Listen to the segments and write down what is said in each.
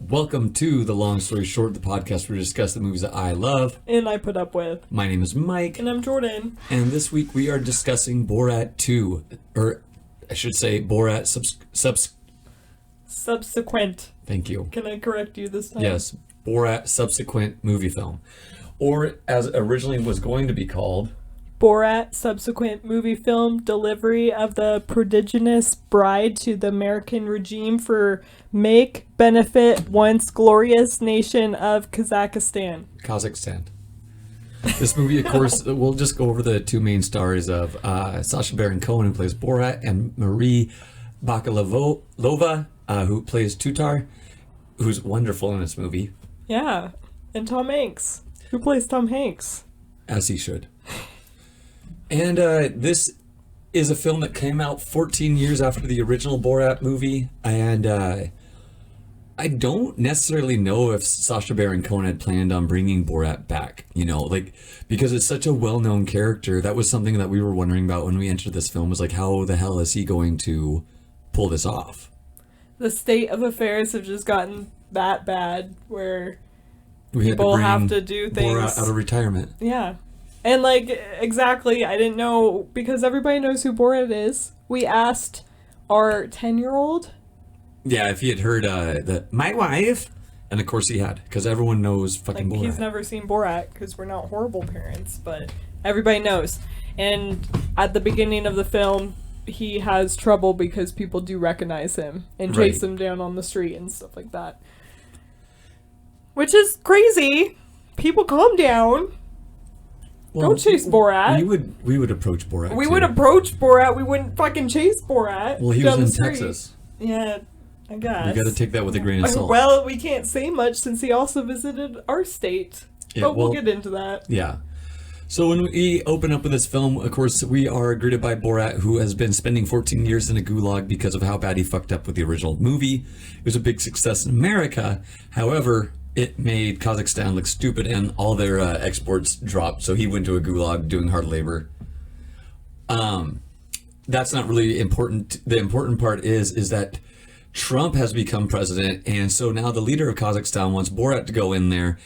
Welcome to The Long Story Short, the podcast where we discuss the movies that I love. And I put up with. My name is Mike. And I'm Jordan. And this week we are discussing Borat 2. Or, I should say, Borat Subsequent. Thank you. Can I correct you this time? Yes, Borat subsequent movie film. Or, as originally was going to be called... Borat subsequent movie film delivery of the prodigious bride to the American regime for make benefit once glorious nation of Kazakhstan. This movie, of course, we'll just go over the two main stars of Sacha Baron Cohen, who plays Borat, and Marie Bakalavova, who plays Tutar, who's wonderful in this movie. Yeah, and Tom Hanks, who plays Tom Hanks. As he should. And this is a film that came out 14 years after the original Borat movie, and I don't necessarily know if Sacha Baron Cohen had planned on bringing Borat back, because it's such a well-known character. That was something that we were wondering about when we entered this film, was like, how the hell is he going to pull this off? The state of affairs have just gotten that bad where we people have to do things. Borat out of retirement. Yeah. And exactly, I didn't know, because everybody knows who Borat is. We asked our 10-year-old. Yeah, if he had heard my wife, and of course he had, because everyone knows fucking Borat. He's never seen Borat, because we're not horrible parents, but everybody knows. And at the beginning of the film, he has trouble because people do recognize him and chase him down on the street and stuff like that. Which is crazy. People calm down. Well, don't chase Borat. We would approach Borat. We would approach Borat. We wouldn't fucking chase Borat. Well, he was in Texas. Yeah, I guess. You got to take that with a grain of salt. Well, we can't say much since he also visited our state. Yeah, but we'll get into that. Yeah. So when we open up with this film, of course, we are greeted by Borat, who has been spending 14 years in a gulag because of how bad he fucked up with the original movie. It was a big success in America. However, it made Kazakhstan look stupid and all their exports dropped. So he went to a gulag doing hard labor. That's not really important. The important part is that Trump has become president. And so now the leader of Kazakhstan wants Borat to go in there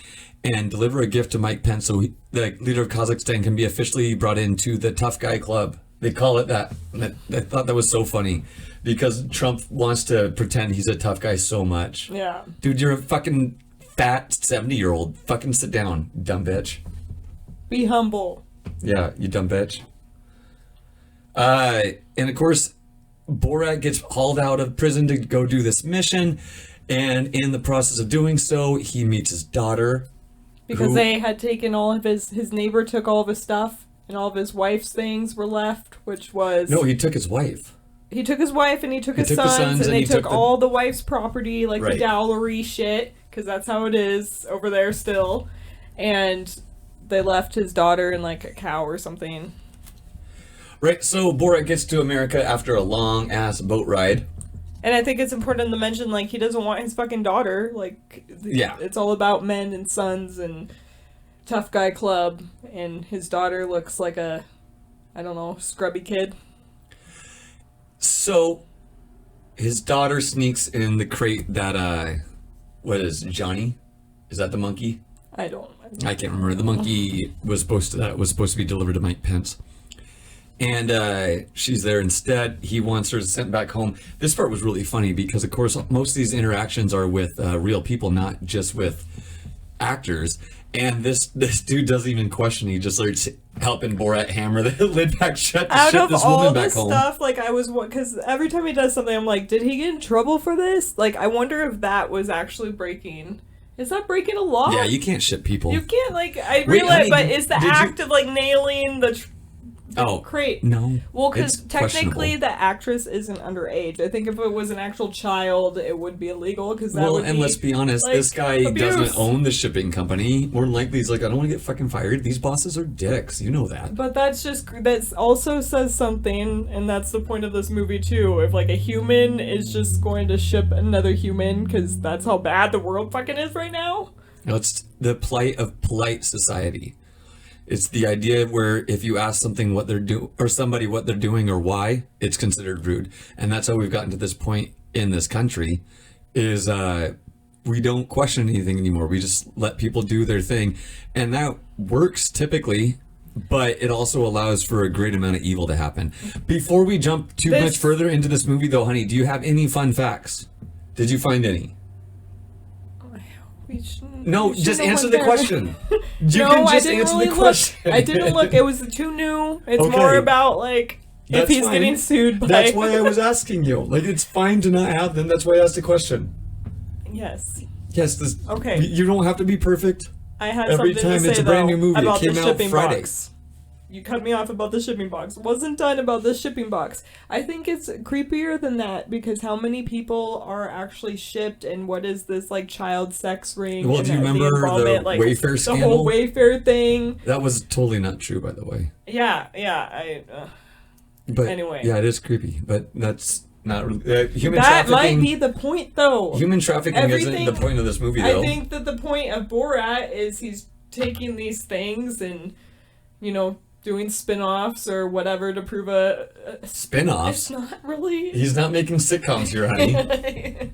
and deliver a gift to Mike Pence so the leader of Kazakhstan can be officially brought into the tough guy club. They call it that. I thought that was so funny because Trump wants to pretend he's a tough guy so much. Yeah. Dude, you're a fucking fat 70-year-old. Fucking sit down, dumb bitch. Be humble. Yeah, you dumb bitch. And of course, Borat gets hauled out of prison to go do this mission. And in the process of doing so, he meets his daughter. Because they had taken all of his neighbor took all of his stuff. And all of his wife's things were left, which was... No, he took his wife. He took his wife and he took his sons and they took all the wife's property, the dowry shit. Because that's how it is over there still. And they left his daughter in a cow or something. Right, so Borat gets to America after a long ass boat ride. And I think it's important to mention, he doesn't want his fucking daughter. Yeah. It's all about men and sons and tough guy club. And his daughter looks like a, I don't know, scrubby kid. So, his daughter sneaks in the crate that, what is Johnny? Is that the monkey? I can't remember. The monkey was supposed to be delivered to Mike Pence. And she's there instead. He wants her sent back home. This part was really funny because, of course, most of these interactions are with real people, not just with actors. And this dude doesn't even question. He just starts helping Borat hammer the lid back shut to ship this woman back home. Out of all this stuff, because every time he does something, I'm like, did he get in trouble for this? I wonder if that was actually breaking. Is that breaking a law? Yeah, you can't ship people. You can't, I realize, but is the act of, nailing the crate. No. Well, because technically the actress isn't underage. I think if it was an actual child, it would be illegal. And let's be honest, this guy doesn't own the shipping company. More than likely, he's like, I don't want to get fucking fired. These bosses are dicks. You know that. But that also says something, and that's the point of this movie too. If a human is just going to ship another human, because that's how bad the world fucking is right now. No, it's the plight of polite society. It's the idea where if you ask something what they're somebody what they're doing or why, it's considered rude. And that's how we've gotten to this point in this country is we don't question anything anymore. We just let people do their thing, and that works typically. But it also allows for a great amount of evil to happen. Before we jump too much further into this movie, though, honey, do you have any fun facts? Did you find any? No, just answer the question. You no, can just I didn't answer really the question. Look. I didn't look. It was too new. It's Okay. more about like if That's he's fine. getting sued by. That's why I was asking you. Like, it's fine to not have them. That's why I asked the question. Yes. Yes. This, Okay. You don't have to be perfect. I had Every something time to say it's a brand though, new movie. It about came the out shipping Friday. box. You cut me off about the shipping box. Wasn't done about the shipping box. I think it's creepier than that because how many people are actually shipped and what is this like child sex ring? Well, and do you remember the like, Wayfair the scandal? whole Wayfair thing. That was totally not true, by the way. Yeah. But Anyway. yeah, it is creepy. But that's not human That trafficking. might be the point, though. Human trafficking isn't the point of this movie, though. I think that the point of Borat is he's taking these things and, doing spin-offs or whatever to prove a Spin-offs? It's not really. He's not making sitcoms here, honey.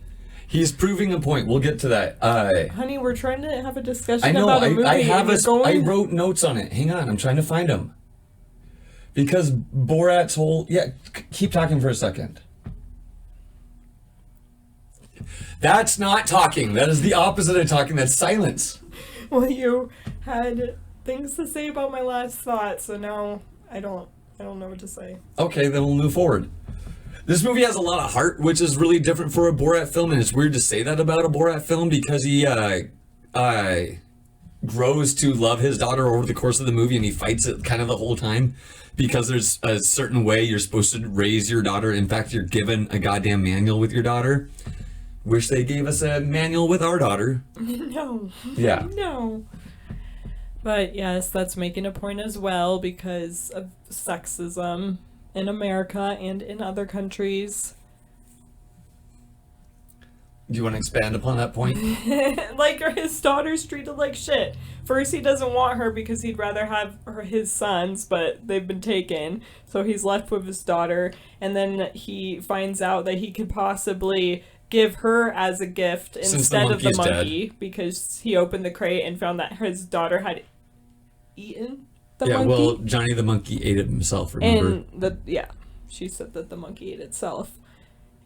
He's proving a point. We'll get to that. Honey, we're trying to have a discussion I know. about a movie. I wrote notes on it. Hang on. I'm trying to find them. Because Borat's whole... Yeah, keep talking for a second. That's not talking. That is the opposite of talking. That's silence. Well, you had things to say about my last thought, so now I don't know what to say. Okay, then we'll move forward. This movie has a lot of heart, which is really different for a Borat film, and it's weird to say that about a Borat film because he grows to love his daughter over the course of the movie, and he fights it kind of the whole time because there's a certain way you're supposed to raise your daughter. In fact, you're given a goddamn manual with your daughter. Wish they gave us a manual with our daughter. No. Yeah. No. But yes, that's making a point as well because of sexism in America and in other countries. Do you want to expand upon that point? Like his daughter's treated like shit. First, he doesn't want her because he'd rather have his sons, but they've been taken. So he's left with his daughter. And then he finds out that he could possibly give her as a gift instead of the monkey because he opened the crate and found that his daughter had eaten the monkey. Yeah, well, Johnny the monkey ate it himself, remember? And she said that the monkey ate itself.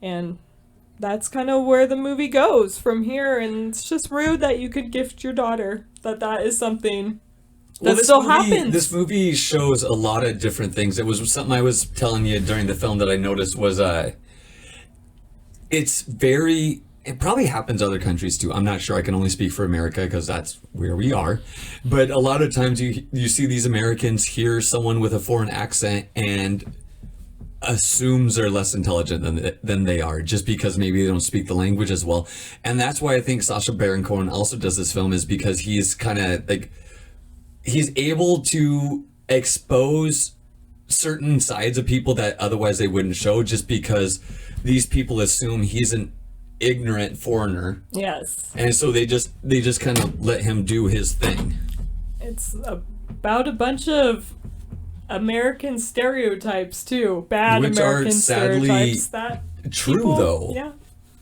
And that's kind of where the movie goes from here, and it's just rude that you could gift your daughter. That is something that still happens. This movie shows a lot of different things. It was something I was telling you during the film that I noticed was it probably happens other countries too. I'm not sure. I can only speak for America because that's where we are. But a lot of times you see these Americans hear someone with a foreign accent and assumes they're less intelligent than they are just because maybe they don't speak the language as well. And that's why I think Sacha Baron Cohen also does this film, is because he's kind of like, he's able to expose certain sides of people that otherwise they wouldn't show just because these people assume he's an ignorant foreigner. Yes. And so they just kind of let him do his thing. It's about a bunch of American stereotypes too. Bad Which American are sadly stereotypes that true people, though. Yeah.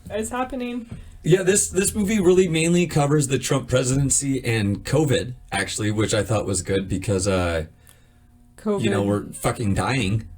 It's happening. Yeah, this movie really mainly covers the Trump presidency and COVID, actually, which I thought was good because COVID. We're fucking dying.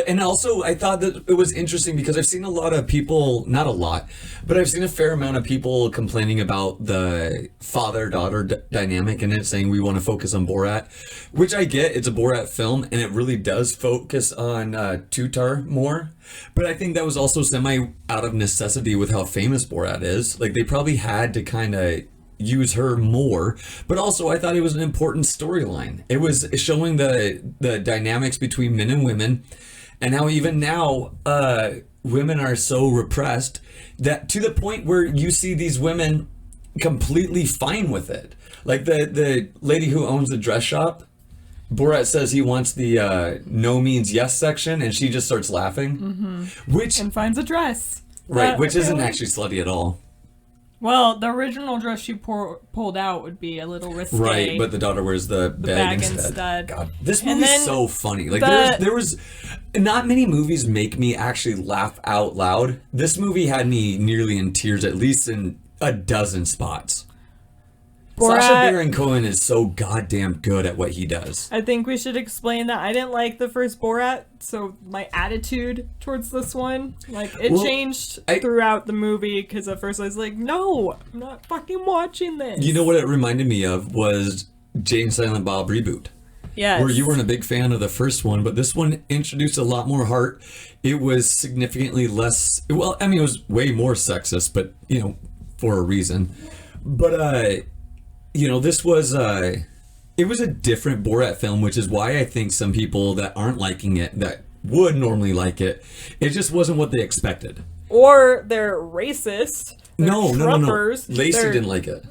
And also I thought that it was interesting because I've seen a lot of people, not a lot, but I've seen a fair amount of people complaining about the father-daughter dynamic in it, saying we want to focus on Borat, which I get. It's a Borat film and it really does focus on Tutar more, but I think that was also semi out of necessity with how famous Borat is. Like, they probably had to kind of use her more, but also I thought it was an important storyline. It was showing the dynamics between men and women, and how even now women are so repressed that to the point where you see these women completely fine with it. Like the lady who owns the dress shop, Borat says he wants the no means yes section, and she just starts laughing, and finds a dress. Right, which isn't actually slutty at all. Well, the original dress she pulled out would be a little risque. Right, but the daughter wears the bag instead. God, this movie's so funny. Like there was Not many movies make me actually laugh out loud. This movie had me nearly in tears, at least in a dozen spots. Borat, Sacha Baron Cohen is so goddamn good at what he does. I think we should explain that I didn't like the first Borat, so my attitude towards this one, like, it changed throughout the movie, because at first I was like, no, I'm not fucking watching this. You know what it reminded me of was Jay and Silent Bob Reboot. Yes. Where you weren't a big fan of the first one, but this one introduced a lot more heart. It was significantly less, well, I mean, it was way more sexist, but, you know, for a reason. But, you know, this was, it was a different Borat film, which is why I think some people that aren't liking it, that would normally like it, it just wasn't what they expected. Or they're racist. They're No. Trumpers. Lacey didn't like it.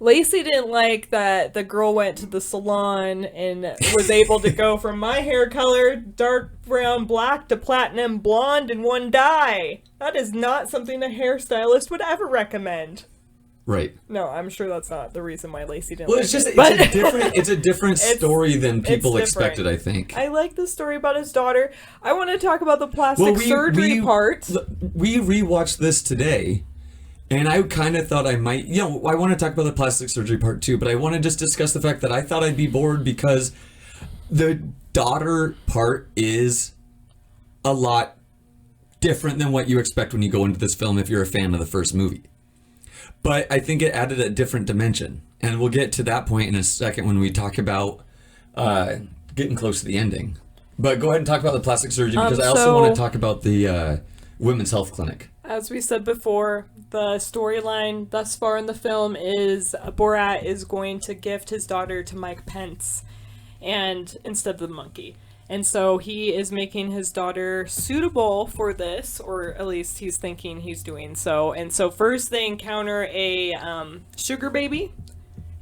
Lacey didn't like that the girl went to the salon and was able to go from my hair color, dark brown black, to platinum blonde in one dye. That is not something a hairstylist would ever recommend. Right. No, I'm sure that's not the reason why Lacey didn't Well, like it's just it. it's a different story than people it's expected, I think. I like the story about his daughter. I want to talk about the plastic surgery part. We rewatched this today, and I kind of thought I might, you know, I want to talk about the plastic surgery part too, but I want to just discuss the fact that I thought I'd be bored because the daughter part is a lot different than what you expect when you go into this film if you're a fan of the first movie. But I think it added a different dimension. And we'll get to that point in a second when we talk about getting close to the ending. But go ahead and talk about the plastic surgery because I also want to talk about the women's health clinic. As we said before, the storyline thus far in the film is Borat is going to gift his daughter to Mike Pence and instead of the monkey. And so he is making his daughter suitable for this, or at least he's thinking he's doing so. And so first they encounter a sugar baby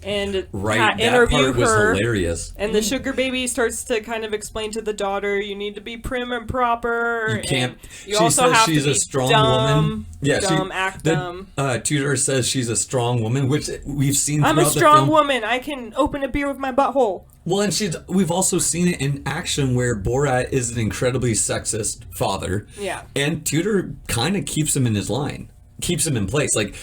and interview part was her. Hilarious. And the sugar baby starts to kind of explain to the daughter, you need to be prim and proper. You can't. You also have she's to be a strong dumb, woman. Yeah, act dumb. Tutor says she's a strong woman, which we've seen. I'm a throughout strong the film. woman. I can open a beer with my butthole. Well, and we've also seen it in action where Borat is an incredibly sexist father. Yeah. And Tudor kind of keeps him in his line, keeps him in place. Like,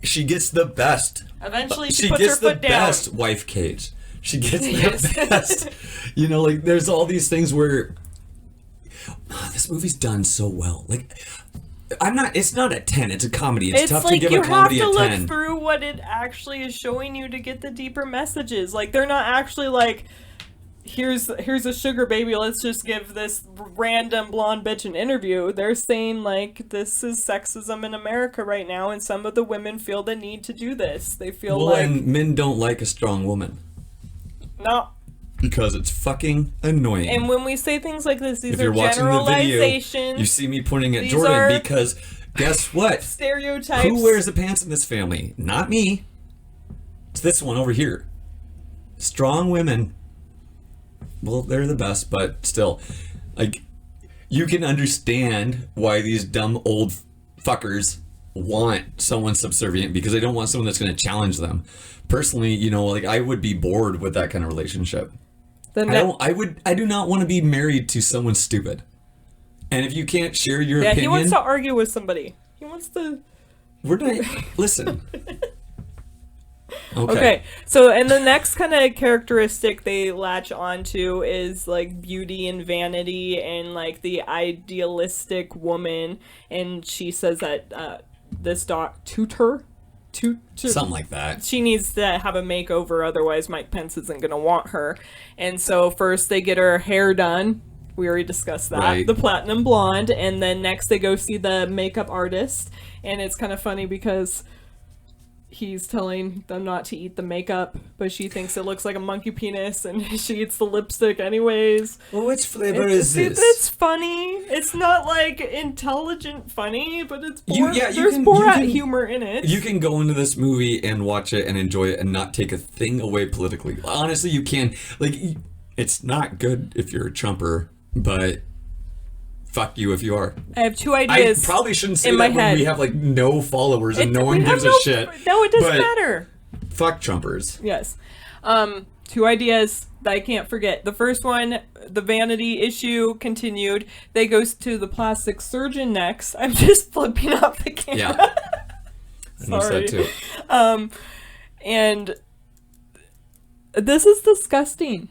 she gets the best. Eventually, she puts her foot down. Best wife cage. She gets the best. You know, like, there's all these things where this movie's done so well. Like, it's not a 10, it's a comedy. It's tough like to give a comedy a 10. You have to look through what it actually is showing you to get the deeper messages. Like, they're not actually like, here's a sugar baby, let's just give this random blonde bitch an interview. They're saying, like, this is sexism in America right now, and some of the women feel the need to do this. They feel and men don't like a strong woman. No. Because it's fucking annoying. And when we say things like this, these if are you're watching the generalizations. video, you see me pointing at Jordan because guess what? Stereotypes. Who wears the pants in this family? Not me. It's this one over here. Strong women. Well, they're the best, but still, like, you can understand why these dumb old fuckers want someone subservient because they don't want someone that's going to challenge them. Personally, you know, like, I would be bored with that kind of relationship. I do not want to be married to someone stupid. And if you can't share your opinion, he wants to argue with somebody. He wants to. Listen. Okay. So, and the next kind of characteristic they latch onto is, like, beauty and vanity and, like, the idealistic woman. And she says that this tutor, something like that. She needs to have a makeover, otherwise Mike Pence isn't going to want her. And so first they get her hair done. We already discussed that. Right. The platinum blonde. And then next they go see the makeup artist. And it's kind of funny because he's telling them not to eat the makeup, but she thinks it looks like a monkey penis, and she eats the lipstick anyways. Well, which flavor is this? It's funny. It's not, like, intelligent funny, but it's there's can, Borat humor in it. You can go into this movie and watch it and enjoy it and not take a thing away politically. Honestly, you can. Like, it's not good if you're a Trumper, but fuck you if you are. I have two ideas. I probably shouldn't say that when we have, like, no followers and no one gives a shit. No, it doesn't matter. Fuck Trumpers. Yes. Two ideas. that I can't forget. The first one, the vanity issue continued. They goes to the plastic surgeon next. I'm just flipping up the camera. Yeah. I noticed that too. And this is disgusting.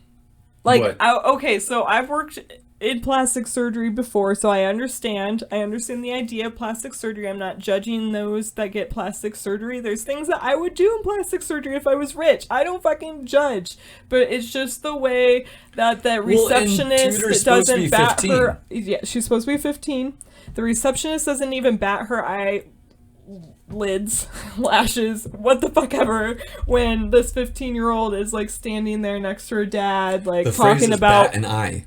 Like, okay, so I've worked in plastic surgery before, so I understand the idea of plastic surgery. I'm not judging those that get plastic surgery. There's things that I would do in plastic surgery if I was rich. I don't fucking judge, but it's just the way that the receptionist doesn't bat 15. Her. Yeah, she's supposed to be 15. The receptionist doesn't even bat her eyelids, lashes, what the fuck ever, when this 15-year-old is like standing there next to her dad, like the talking phrase is about bat an eye.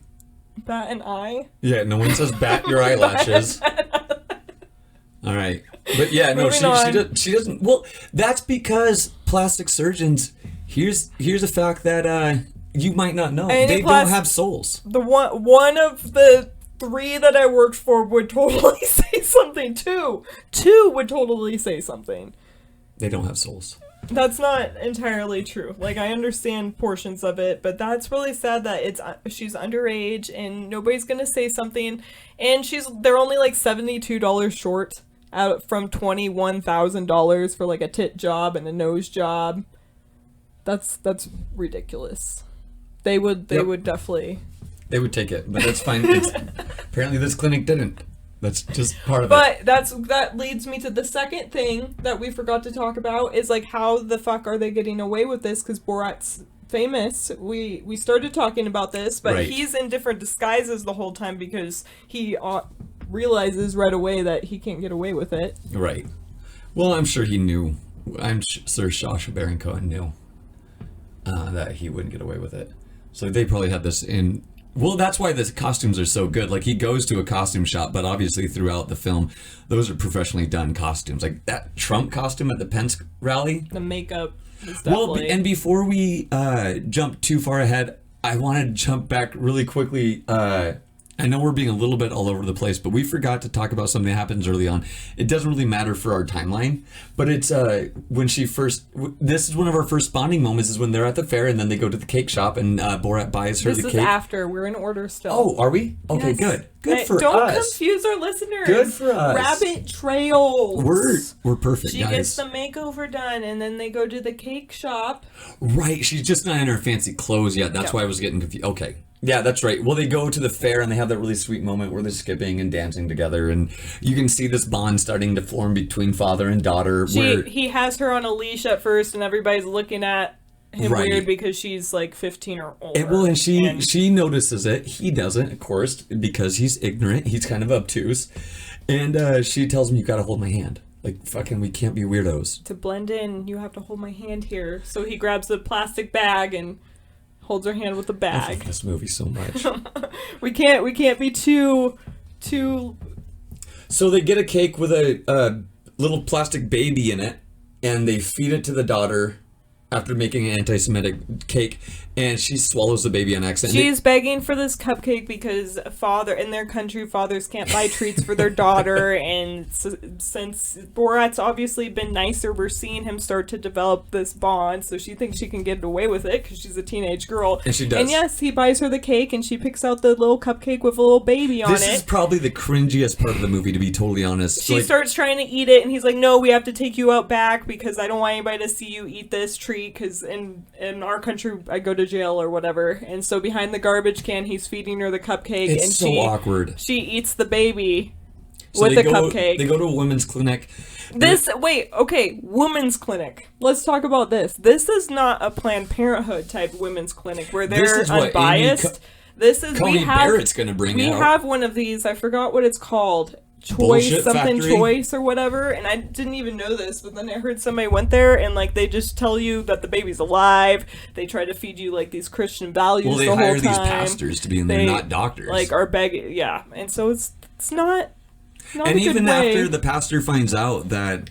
Bat an eye? Yeah, no one says bat your eyelashes. All right. But yeah, no, she doesn't. Well, that's because plastic surgeons, here's a fact that you might not know. They don't have souls. The one of the 3 that I worked for would totally say something. Two would totally say something. They don't have souls. That's not entirely true. Like, I understand portions of it, but that's really sad that she's underage and nobody's gonna say something, and they're only like $72 short from $21,000 for like a tit job and a nose job. That's ridiculous. They would definitely. They would take it, but that's fine. Apparently this clinic didn't. That's just part of it. But that leads me to the second thing that we forgot to talk about is like, how the fuck are they getting away with this? Because Borat's famous. We started talking about this, but he's in different disguises the whole time because he realizes right away that he can't get away with it. Right. Well, I'm sure he knew. I'm sure Sacha Baron Cohen knew that he wouldn't get away with it. So they probably had this in. Well, that's why the costumes are so good. Like, he goes to a costume shop, but obviously throughout the film, those are professionally done costumes. Like that Trump costume at the Pence rally. The makeup is definitely... Well, and before we jump too far ahead, I want to jump back really quickly. I know we're being a little bit all over the place, but we forgot to talk about something that happens early on. It doesn't really matter for our timeline, but it's when she first... This is one of our first bonding moments, is when they're at the fair and then they go to the cake shop and Borat buys her the cake. This is after. We're in order still. Oh, are we? Okay, yes. Good. Good for us. Don't confuse our listeners. Good for us. Rabbit trails. We're perfect, She guys. gets the makeover done and then they go to the cake shop. Right. She's just not in her fancy clothes yet. That's why I was getting confused. Okay. Yeah, that's right. Well, they go to the fair and they have that really sweet moment where they're skipping and dancing together, and you can see this bond starting to form between father and daughter. He has her on a leash at first, and everybody's looking at him weird because she's like 15 or older. And she notices it. He doesn't, of course, because he's ignorant. He's kind of obtuse, and she tells him, "You got to hold my hand. Like, fucking, we can't be weirdos. To blend in, you have to hold my hand here." So he grabs the plastic bag and holds her hand with the bag. I love this movie so much. we can't be too. So they get a cake with a little plastic baby in it, and they feed it to the daughter after making an anti-Semitic cake, and she swallows the baby on accident. She's begging for this cupcake because in their country, fathers can't buy treats for their daughter, and since Borat's obviously been nicer, we're seeing him start to develop this bond, so she thinks she can get away with it because she's a teenage girl. And she does. And yes, he buys her the cake, and she picks out the little cupcake with a little baby on it. This is probably the cringiest part of the movie, to be totally honest. She starts trying to eat it, and he's like, "No, we have to take you out back because I don't want anybody to see you eat this treat, because in our country, I go to jail or whatever." And so behind the garbage can, he's feeding her the cupcake. It's so awkward. She eats the baby with the cupcake. They go to a women's clinic. Women's clinic. Let's talk about this. This is not a Planned Parenthood type women's clinic where they're unbiased. Coney Barrett's going to bring out. We have one of these. I forgot what it's called. Choice or whatever, and I didn't even know this, but then I heard somebody went there and like they just tell you that the baby's alive. They try to feed you like these Christian values. Well, they the hire whole time. these pastors to be in there, not doctors. Like are begging, and so it's not. And even after the pastor finds out that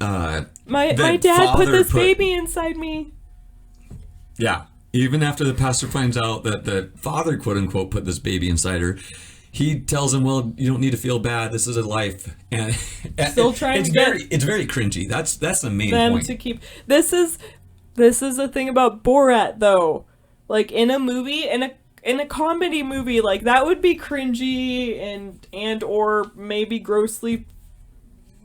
my dad put this baby inside me. Yeah, even after the pastor finds out that the father, quote unquote, put this baby inside her, he tells him, "Well, you don't need to feel bad. This is a life." And still trying it's very cringy. That's the main point. To keep this is the thing about Borat though. like in a movie, in a comedy movie, like that would be cringy and or maybe grossly,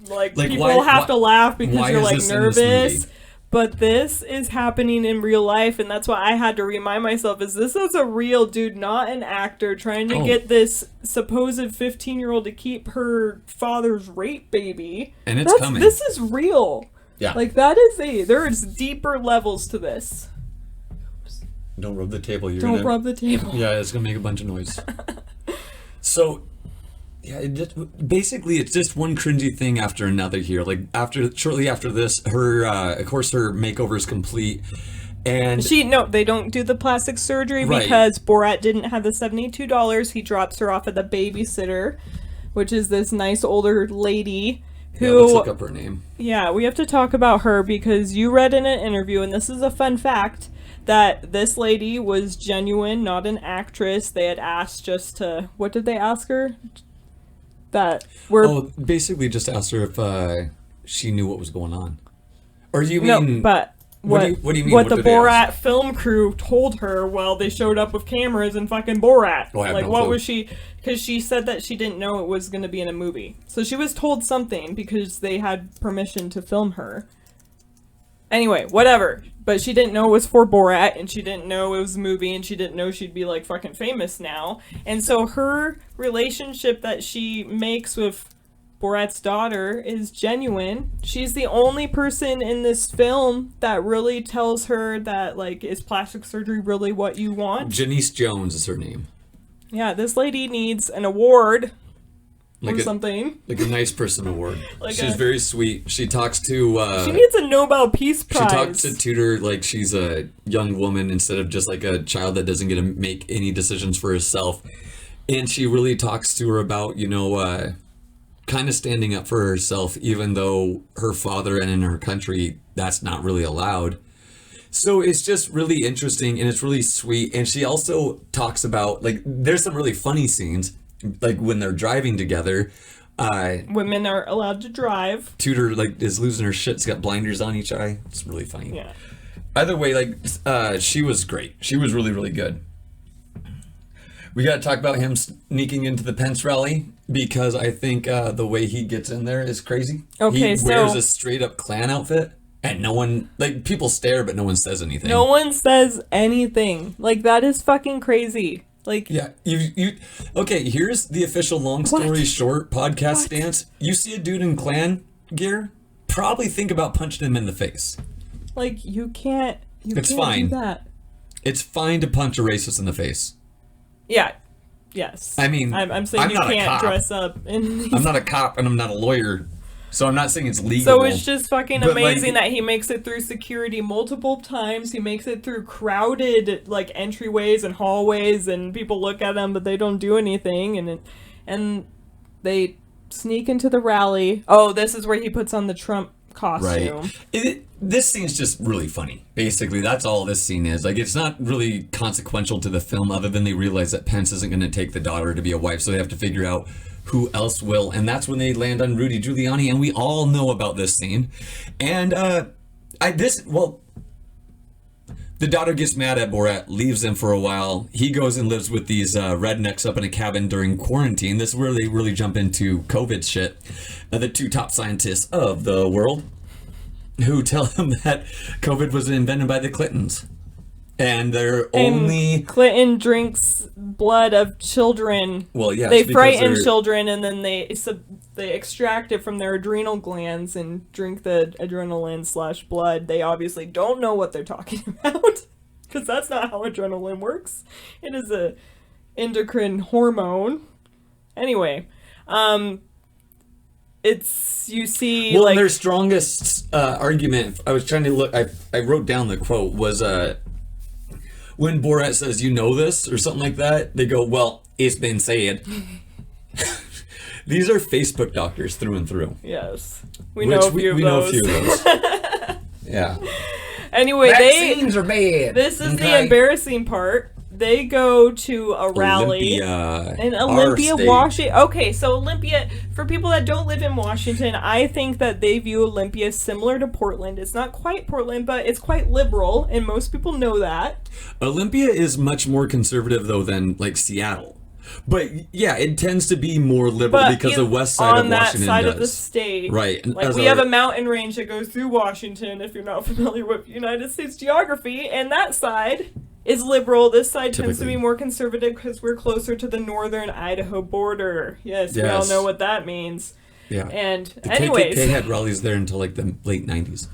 like people have to laugh because you're like nervous. But this is happening in real life, and that's why I had to remind myself, this is a real dude, not an actor, trying to get this supposed 15-year-old to keep her father's rape baby. And it's coming. This is real. Yeah. Like, there's deeper levels to this. Don't rub the table. Don't rub the table. Yeah, it's going to make a bunch of noise. So... yeah, basically it's just one cringy thing after another here. Like shortly after this, her of course her makeover is complete, and they don't do the plastic surgery because Borat didn't have the $72. He drops her off at the babysitter, which is this nice older lady who. Let's look up her name. Yeah, we have to talk about her because you read in an interview, and this is a fun fact, that this lady was genuine, not an actress. They had asked what did they ask her? Basically just asked her if she knew what was going on. Or you mean... No, but what do you mean? What the Borat film crew told her while they showed up with cameras and fucking Borat. Oh, I have no clue. Was she... Because she said that she didn't know it was going to be in a movie. So she was told something because they had permission to film her. Anyway, whatever. But she didn't know it was for Borat, and she didn't know it was a movie, and she didn't know she'd be, like, fucking famous now. And so her relationship that she makes with Borat's daughter is genuine. She's the only person in this film that really tells her that, like, is plastic surgery really what you want? Janice Jones is her name. Yeah, this lady needs an award. Like something. Like a nice person award. She's very sweet. She talks to... she needs a Nobel Peace Prize. She talks to Tudor like she's a young woman instead of just like a child that doesn't get to make any decisions for herself. And she really talks to her about, kind of standing up for herself, even though her father and in her country, that's not really allowed. So it's just really interesting and it's really sweet. And she also talks about, like, there's some really funny scenes. Like when they're driving together, women are allowed to drive. Tudor is losing her shit. She's got blinders on each eye. It's really funny. Yeah. Either way, she was great. She was really, really good. We got to talk about him sneaking into the Pence rally because I think the way he gets in there is crazy. Okay, he wears a straight up Klan outfit. And no one, people stare, but no one says anything. No one says anything. Like, that is fucking crazy. Like, yeah, okay, here's the official long story short podcast stance. You see a dude in Klan gear, probably think about punching him in the face. Like, you can't do that. It's fine to punch a racist in the face. Yeah. Yes. I mean, I'm saying you can't dress up in these... I'm not a cop and I'm not a lawyer. So I'm not saying it's legal. So it's just fucking amazing that he makes it through security multiple times. He makes it through crowded entryways and hallways, and people look at him, but they don't do anything. And they sneak into the rally. Oh, this is where he puts on the Trump costume. Right. This scene's just really funny. Basically, that's all this scene is. Like, it's not really consequential to the film, other than they realize that Pence isn't going to take the daughter to be a wife, so they have to figure out who else will, and that's when they land on Rudy Giuliani, and we all know about this scene. And the daughter gets mad at Borat, leaves him for a while. He goes and lives with these rednecks up in a cabin during quarantine. This is where they really jump into COVID shit. The two top scientists of the world who tell him that COVID was invented by the Clintons. And Clinton drinks blood of children. Well, yeah, they frighten children, and then they extract it from their adrenal glands and drink the adrenaline / blood. They obviously don't know what they're talking about, because that's not how adrenaline works. It is a endocrine hormone. Anyway, their strongest argument. I was trying to look. I wrote down the quote was when Borat says, "You know this," or something like that, they go, "Well, it's been said." These are Facebook doctors through and through. Yes. We know a few of those. Yeah. Anyway, vaccines are bad. This is the embarrassing part. they go to a rally in Olympia, Washington. Okay, so Olympia, for people that don't live in Washington, I think that they view Olympia similar to Portland. It's not quite Portland, but it's quite liberal, and most people know that. Olympia is much more conservative, though, than, like, Seattle. But, yeah, it tends to be more liberal because the west side of Washington does. On that side of the state. Right. Like, we have a mountain range that goes through Washington, if you're not familiar with United States geography, and that side is liberal. This side tends to be more conservative because we're closer to the northern Idaho border. Yes, we all know what that means. Yeah. And the anyways, KKK had rallies there until like the late 90s.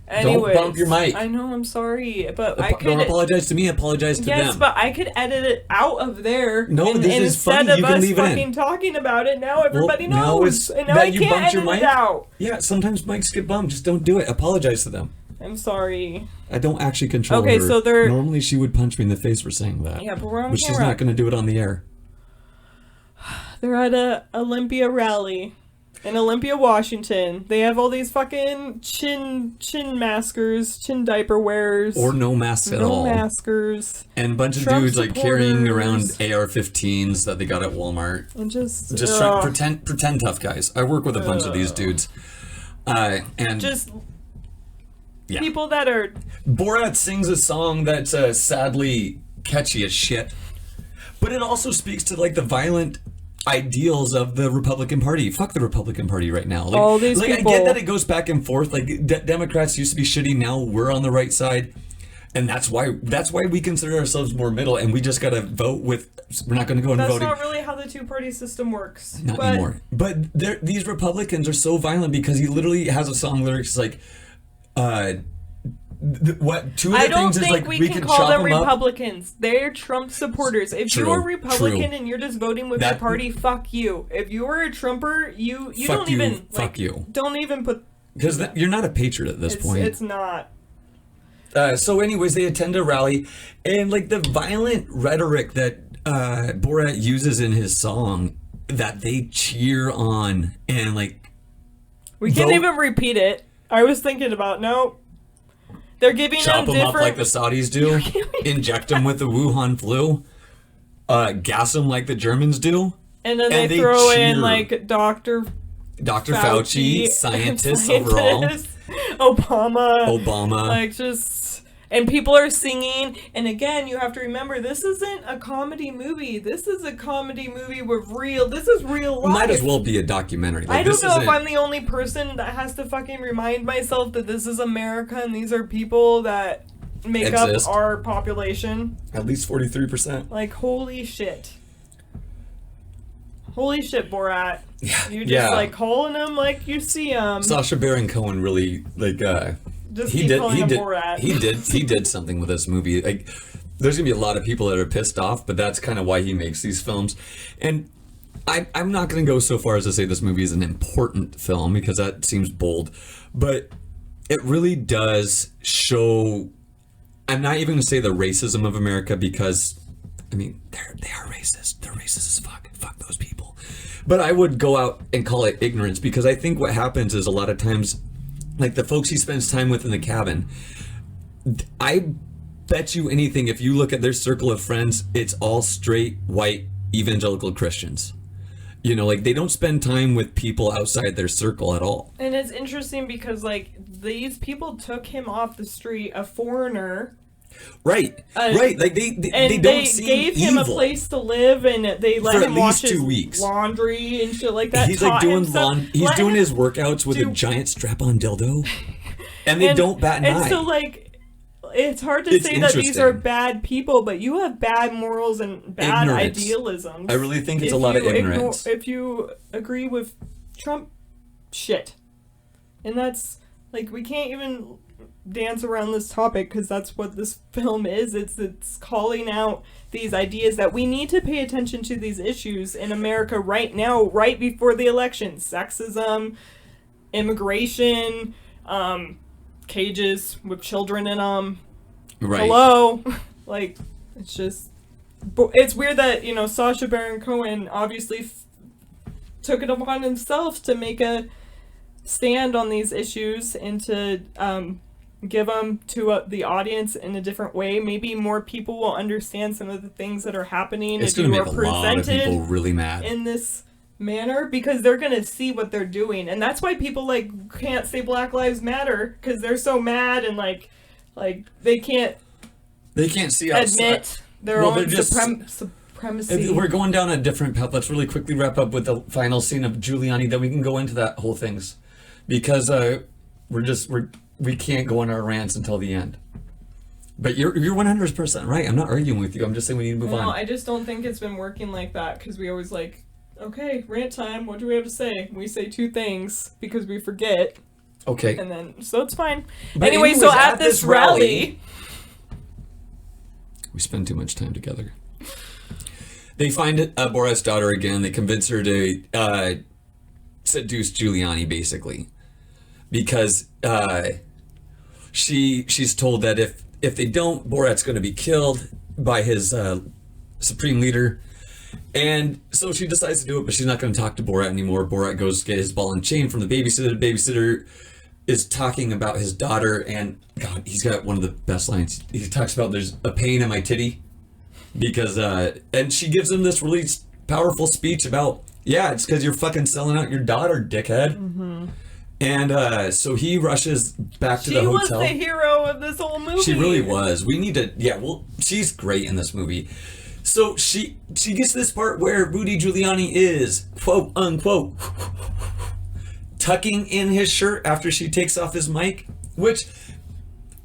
Anyways, don't bump your mic. I know, I'm sorry, but don't apologize to me. Apologize to them. Yes, but I could edit it out of there. No, this is funny. You can leave it in. Instead of us fucking talking about it, now everybody knows. And now I can't edit it out. Yeah, sometimes mics get bumped. Just don't do it. Apologize to them. I'm sorry. I don't actually control her. So they're... Normally she would punch me in the face for saying that. Yeah, but we're on camera. She's not going to do it on the air. They're at a Olympia rally in Olympia, Washington. They have all these fucking chin maskers, chin diaper wearers. Or no masks at all. No maskers. And a bunch of Trump dudes supporters. like carrying around AR-15s that they got at Walmart. And just pretend tough guys. I work with a bunch of these dudes. And just people that are... Borat sings a song that's sadly catchy as shit. But it also speaks to like the violent ideals of the Republican Party. Fuck the Republican Party right now. Like, all these people... I get that it goes back and forth. Like Democrats used to be shitty. Now we're on the right side. And that's why we consider ourselves more middle, and we just gotta vote with. We're not gonna go and vote. That's not really how the two-party system works. Not anymore. But these Republicans are so violent because he literally has a song lyrics like, what two of the things is like we can call them up. Republicans. They're Trump supporters. If you're a Republican and you're just voting with your party, fuck you. If you're a Trumper, you don't even fuck you. Don't even put because you're not a patriot at this point. It's not. So anyways, they attend a rally, and like the violent rhetoric that Borat uses in his song that they cheer on and like we can't even repeat it. I was thinking about they're giving chop them up like the Saudis do, inject them with the Wuhan flu, gas them like the Germans do, and then they throw in like Dr. Fauci, scientists overall. Obama. Like just... And people are singing. And again, you have to remember, this isn't a comedy movie. This is a comedy movie with real... This is real life. Might as well be a documentary. Like, I don't know if I'm the only person that has to fucking remind myself that this is America and these are people that make up our population. At least 43%. Like, holy shit. Holy shit, Borat. Yeah. You're just like calling him like you see him. Sacha Baron Cohen really like just he did Borat. He did something with this movie. Like there's gonna be a lot of people that are pissed off, but that's kind of why he makes these films. And I'm not gonna go so far as to say this movie is an important film because that seems bold, but it really does show. I'm not even gonna say the racism of America because I mean they are racist. They're racist as fuck. Fuck those people. But I would go out and call it ignorance because I think what happens is a lot of times, like the folks he spends time with in the cabin, I bet you anything, if you look at their circle of friends, it's all straight, white, evangelical Christians. You know, like they don't spend time with people outside their circle at all. And it's interesting because like these people took him off the street, a foreigner. Right. Like they don't seem gave him evil. A place to live, and they let him wash his 2 weeks. laundry and shit like that. He's like doing he's doing his workouts with a giant strap-on dildo, and they don't bat an eye. And so like, it's hard to say that these are bad people, but you have bad morals and bad idealisms. I really think it's a lot of ignorance. If you agree with Trump shit, and that's like we can't even dance around this topic because that's what this film is. It's calling out these ideas that we need to pay attention to these issues in America right now, right before the election. Sexism, immigration, cages with children in them. Right. Hello. Like, it's just... It's weird that, Sacha Baron Cohen obviously took it upon himself to make a stand on these issues and to give them to the audience in a different way. Maybe more people will understand some of the things that are happening. It's going to make a lot of people really mad in this manner, because they're going to see what they're doing. And that's why people can't say Black Lives Matter, because they're so mad and like they can't see admit their own supremacy. We're going down a different path. Let's really quickly wrap up with the final scene of Giuliani, then we can go into that whole things, because we can't go on our rants until the end. But you're 100% right. I'm not arguing with you. I'm just saying we need to move on. No, I just don't think it's been working like that, because we always okay, rant time. What do we have to say? We say 2 things because we forget. Okay. And then, so it's fine. But anyway, so at this rally, we spend too much time together. They find Borat's daughter again. They convince her to seduce Giuliani, basically, because she's told that if they don't, Borat's going to be killed by his supreme leader. And so she decides to do it, but she's not going to talk to Borat anymore. Borat goes to get his ball and chain from the babysitter. The babysitter is talking about his daughter, and God, he's got one of the best lines. He talks about, there's a pain in my titty, because and she gives him this really powerful speech about, yeah, it's because you're fucking selling out your daughter, dickhead. Mm-hmm. And so he rushes back to the hotel. She was the hero of this whole movie. She really was. We need to, she's great in this movie. So she gets to this part where Rudy Giuliani is, quote unquote, tucking in his shirt after she takes off his mic, which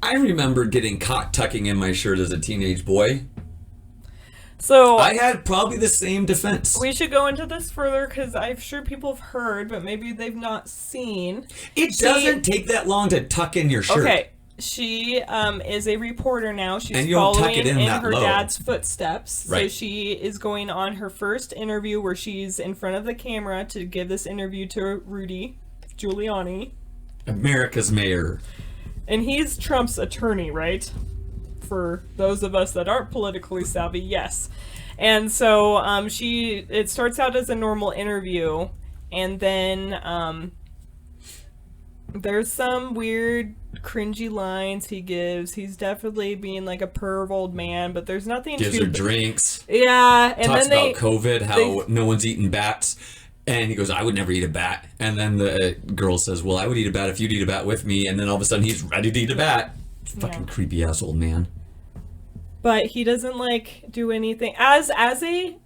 I remember getting caught tucking in my shirt as a teenage boy. So I had probably the same defense. We should go into this further, because I'm sure people have heard, but maybe they've not seen. It doesn't take that long to tuck in your shirt. Okay. She is a reporter now. She's and you don't following tuck it in her low. dad's footsteps. Right. So she is going on her first interview, where she's in front of the camera to give this interview to Rudy Giuliani, America's mayor. And he's Trump's attorney, right? For those of us that aren't politically savvy, yes. And so it starts out as a normal interview, and then there's some weird cringy lines he gives. He's definitely being like a perv old man, but there's nothing gives her drinks. Yeah, and talks then about COVID, how no one's eating bats, and he goes, I would never eat a bat. And then the girl says, well, I would eat a bat if you'd eat a bat with me. And then all of a sudden he's ready to eat a bat. Fucking creepy ass old man. But he doesn't do anything. As a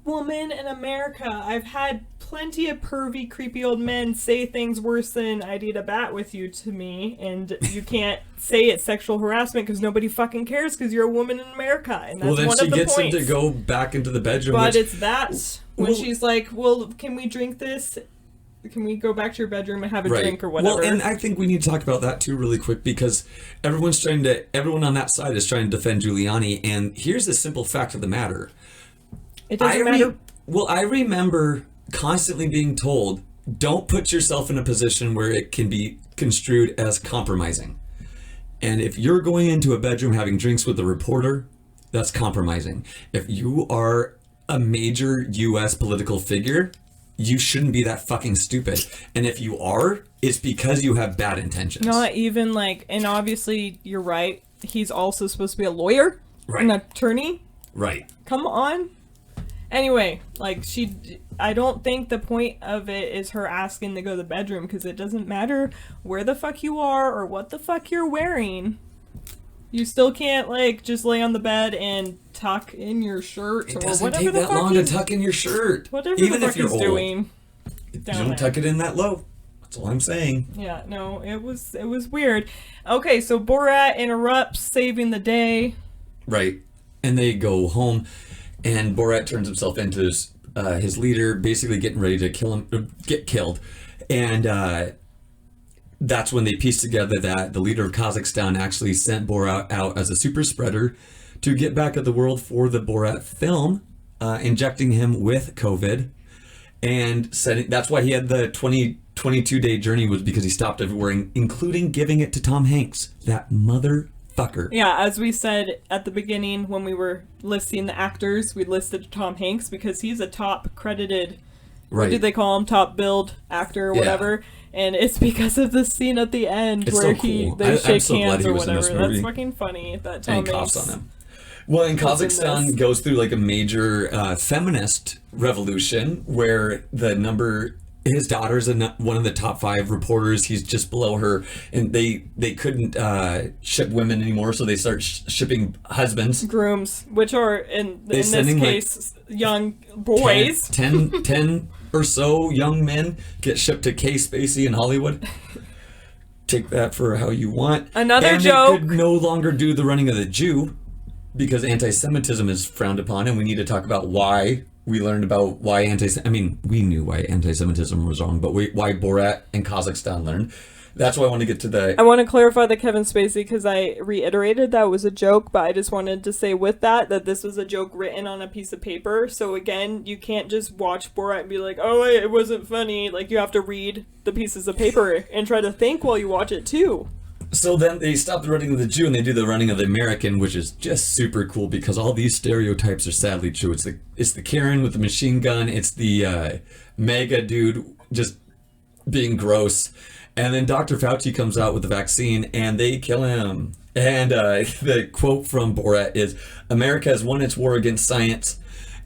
woman in America, I've had plenty of pervy, creepy old men say things worse than I'd eat a bat with you to me, and you can't say it's sexual harassment because nobody fucking cares because you're a woman in America, and that's then one she of the gets points. him to go back into the bedroom. But it's that when she's like, "Well, can we drink this? Can we go back to your bedroom and have a drink or whatever?" Well, and I think we need to talk about that too really quick, because everyone on that side is trying to defend Giuliani, and here's the simple fact of the matter. It doesn't matter. I remember constantly being told, don't put yourself in a position where it can be construed as compromising. And if you're going into a bedroom having drinks with a reporter, that's compromising. If you are a major U.S. political figure, you shouldn't be that fucking stupid. And if you are, it's because you have bad intentions. Not even and obviously you're right. He's also supposed to be a lawyer, right? An attorney, right? Come on. Anyway, I don't think the point of it is her asking to go to the bedroom, because it doesn't matter where the fuck you are or what the fuck you're wearing. You still can't just lay on the bed and tuck in your shirt or whatever the fuck. It doesn't take that long to tuck in your shirt. Whatever even the if fuck you're he's old. doing. You don't tuck it in that low. That's all I'm saying. Yeah, no, it was weird. Okay, so Borat interrupts, saving the day. Right, and they go home, and Borat turns himself into his leader, basically getting ready to get killed, and that's when they piece together that the leader of Kazakhstan actually sent Borat out as a super spreader to get back at the world for the Borat film, injecting him with COVID, and that's why he had the 22-day journey, was because he stopped everywhere, including giving it to Tom Hanks, that motherfucker. Yeah, as we said at the beginning when we were listing the actors, we listed Tom Hanks because he's a top credited what do they call him, top billed actor or whatever. And it's because of the scene at the end where so cool. they shake so hands or whatever. That's fucking funny. That Tom and Hanks coughs on him. Well, in Kazakhstan goes through like a major feminist revolution where his daughter's one of the top 5 reporters. He's just below her, and they couldn't ship women anymore, so they start shipping husbands, grooms, which are in this case like young boys. 10 or so young men get shipped to K. Spacey in Hollywood. Take that for how you want. Another joke. They could no longer do the running of the Jew because anti-Semitism is frowned upon, and we need to talk about why. We learned about why we knew why anti-Semitism was wrong, but why Borat and Kazakhstan learned. That's why I want to get to I want to clarify the Kevin Spacey because I reiterated that was a joke, but I just wanted to say with that this was a joke written on a piece of paper. So again, you can't just watch Borat and be like, oh, it wasn't funny. Like, you have to read the pieces of paper and try to think while you watch it too. So then they stop the running of the Jew and they do the running of the American, which is just super cool because all these stereotypes are sadly true. It's the Karen with the machine gun. It's the mega dude just being gross. And then Dr. Fauci comes out with the vaccine and they kill him. And the quote from Borat is, America has won its war against science.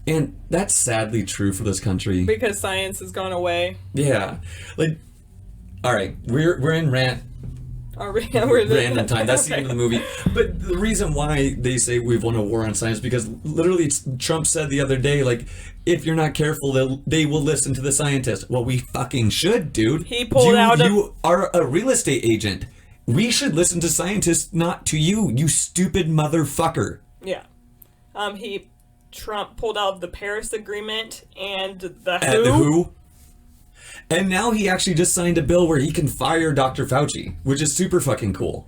And that's sadly true for this country. Because science has gone away. Yeah. Like, all right, we're in rant. Random time. That's the end of the movie. But the reason why they say we've won a war on science because literally Trump said the other day, like, if you're not careful, they will listen to the scientists. Well, we fucking should, dude. He pulled You are a real estate agent. We should listen to scientists, not to you, you stupid motherfucker. Yeah. Trump pulled out of the Paris Agreement and the WHO. And now he actually just signed a bill where he can fire Dr. Fauci, which is super fucking cool.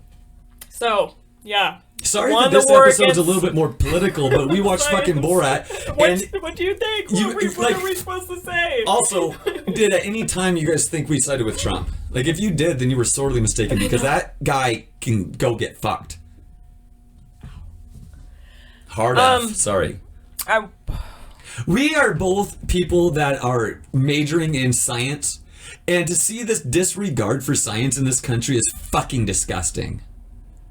So, yeah. Sorry that this episode's a little bit more political, but we watched fucking Borat. What do you think? What are we supposed to say? Also, did at any time you guys think we sided with Trump? Like, if you did, then you were sorely mistaken because that guy can go get fucked. Hard F. Sorry. We are both people that are majoring in science, and to see this disregard for science in this country is fucking disgusting.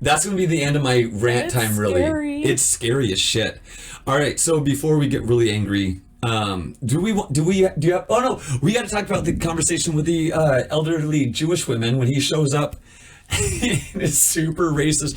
That's going to be the end of my rant time, really. Scary. It's scary as shit. All right, so before we get really angry, we got to talk about the conversation with the elderly Jewish women when he shows up in his super racist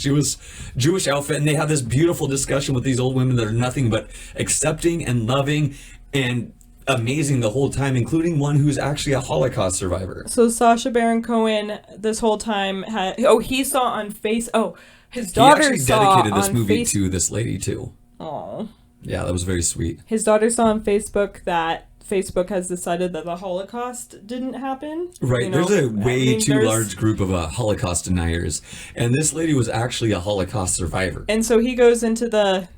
Jewish outfit, and they have this beautiful discussion with these old women that are nothing but accepting and loving and amazing the whole time, including one who's actually a Holocaust survivor. So Sacha Baron Cohen this whole time he saw on his daughter he actually dedicated this movie to this lady too. Oh. Yeah, that was very sweet. His daughter saw on Facebook that Facebook has decided that the Holocaust didn't happen. Right. There's a way too large group of Holocaust deniers. And this lady was actually a Holocaust survivor. And so he goes into the,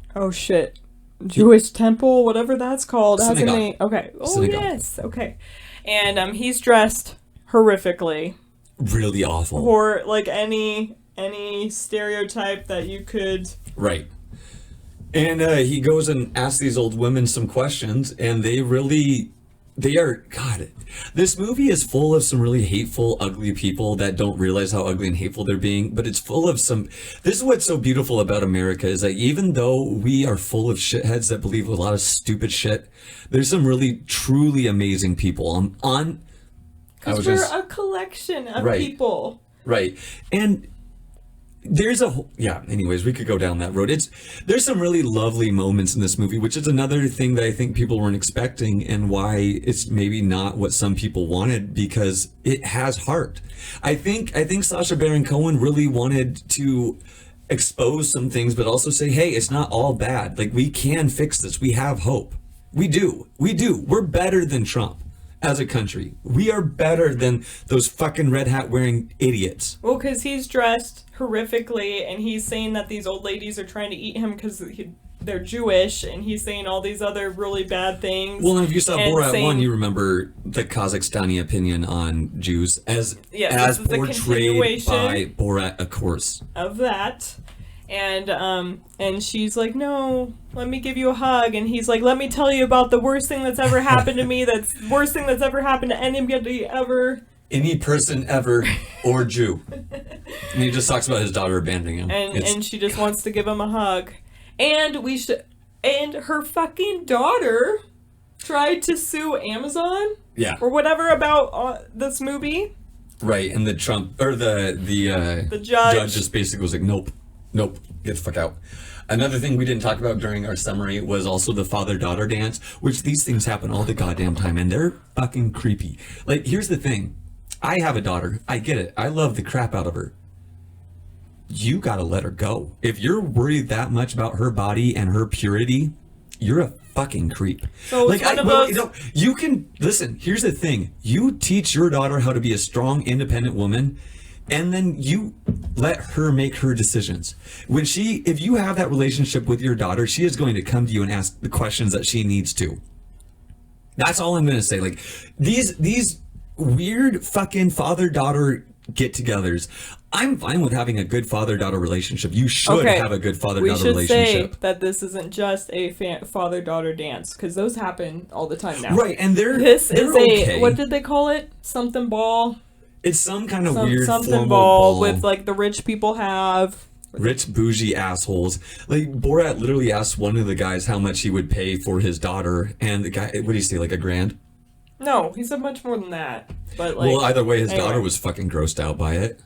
Jewish temple, whatever that's called. Has a name. Okay. Oh, synagogue. Yes. Okay. And he's dressed horrifically. Really awful. Or like any stereotype that you could. Right. And he goes and asks these old women some questions, and this movie is full of some really hateful, ugly people that don't realize how ugly and hateful they're being, but it's full of this is what's so beautiful about America, is that even though we are full of shitheads that believe a lot of stupid shit, there's some really, truly amazing people because we're a collection of people. Right. And anyways, we could go down that road. There's some really lovely moments in this movie, which is another thing that I think people weren't expecting and why it's maybe not what some people wanted, because it has heart. I think Sacha Baron Cohen really wanted to expose some things, but also say, hey, it's not all bad. Like, we can fix this. We have hope. We do. We're better than Trump. As a country, we are better than those fucking red hat wearing idiots. Well, because he's dressed horrifically, and he's saying that these old ladies are trying to eat him because they're Jewish, and he's saying all these other really bad things. Well, and if you saw Borat 1, you remember the Kazakhstani opinion on Jews as portrayed by Borat, of course. Of that. And she's like, no, let me give you a hug. And he's like, let me tell you about the worst thing that's ever happened to me. That's the worst thing that's ever happened to anybody ever. Any person ever, or Jew. And he just talks about his daughter abandoning him. And she just wants to give him a hug. And and her fucking daughter tried to sue Amazon. Yeah. Or whatever about this movie. Right, and the judge just basically was like, nope, get the fuck out. Another thing we didn't talk about during our summary was also the father-daughter dance, which these things happen all the goddamn time, and they're fucking creepy. Like, here's the thing. I have a daughter. I get it. I love the crap out of her. You gotta let her go. If you're worried that much about her body and her purity, you're a fucking creep. So like, those... you can listen. Here's the thing: you teach your daughter how to be a strong, independent woman, and then you let her make her decisions. If you have that relationship with your daughter, she is going to come to you and ask the questions that she needs to. That's all I'm going to say. Like these weird fucking father-daughter get-togethers. I'm fine with having a good father-daughter relationship. You should have a good father-daughter relationship. We should say that this isn't just a father-daughter dance, because those happen all the time now. Right, and they're okay. What did they call it? Something ball? It's some kind of weird something formal ball with like the rich people have. Rich bougie assholes. Like Borat literally asked one of the guys how much he would pay for his daughter, and the guy, what did he say, like $1,000? No, he said much more than that. But like, well, either way, his daughter was fucking grossed out by it.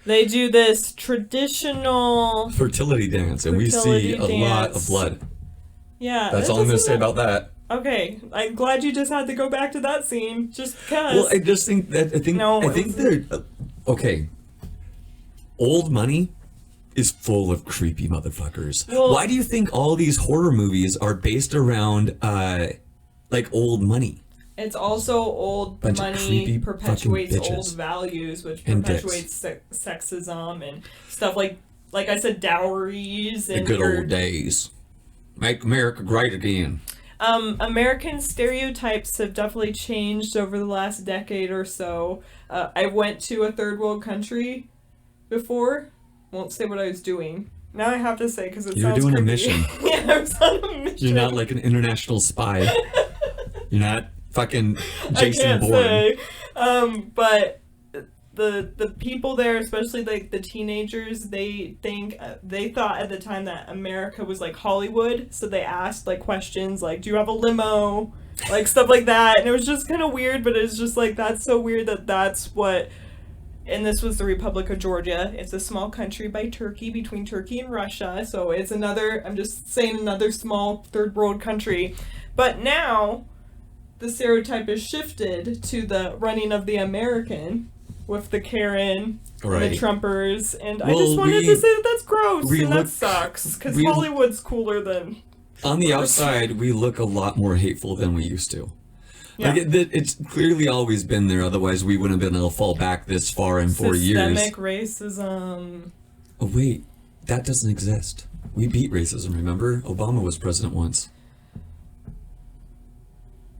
They do this traditional fertility dance, and we see a lot of blood. Yeah, that's all I'm going to say about that. Okay, I'm glad you just had to go back to that scene, just because. Well, I just think that I think they're okay. Old money is full of creepy motherfuckers. Well, why do you think all these horror movies are based around like old money? It's also old money perpetuates old values, which perpetuates sexism and stuff like I said, dowries and the good old days. Make America great again. American stereotypes have definitely changed over the last decade or so. I went to a third world country before. Won't say what I was doing. Now I have to say because it sounds doing creepy. A mission. Yeah, I was on a mission. You're not like an international spy. You're not fucking Jason Bourne. Say. But the people there, especially like the teenagers, they thought at the time that America was like Hollywood, so they asked like questions like, do you have a limo, like stuff like that, and it was just kind of weird, but it's just like, that's so weird that's what. And this was the Republic of Georgia. It's a small country by Turkey, between Turkey and Russia, so it's another small third world country. But now the stereotype is shifted to the running of the American with the Karen and the Trumpers, and I just wanted to say that's gross and that sucks, because Hollywood's cooler than... On the outside, we look a lot more hateful than we used to. Yeah. Like it's clearly always been there, otherwise we wouldn't have been able to fall back this far in 4 years. Systemic racism. Oh wait, that doesn't exist. We beat racism, remember? Obama was president once.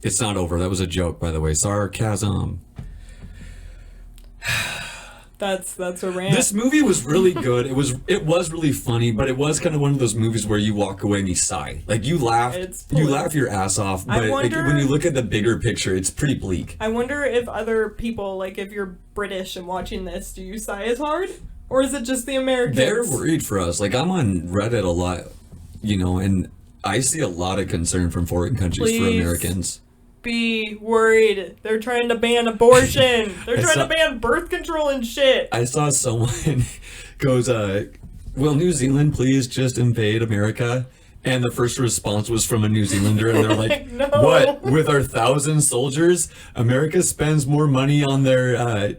It's not over. That was a joke, by the way. Sarcasm. That's a rant. This movie was really good. It was really funny, but it was kind of one of those movies where you walk away and you sigh. Like you laugh your ass off, but when you look at the bigger picture, it's pretty bleak. I wonder if other people, like if you're British and watching this, do you sigh as hard? Or is it just the Americans? They're worried for us. Like I'm on Reddit a lot, and I see a lot of concern from foreign countries for Americans. Be worried. They're trying to ban abortion. They're trying to ban birth control and shit. I saw someone goes, will New Zealand please just invade America? And the first response was from a New Zealander, and they're like, no. What? With our 1,000 soldiers? America spends more money on their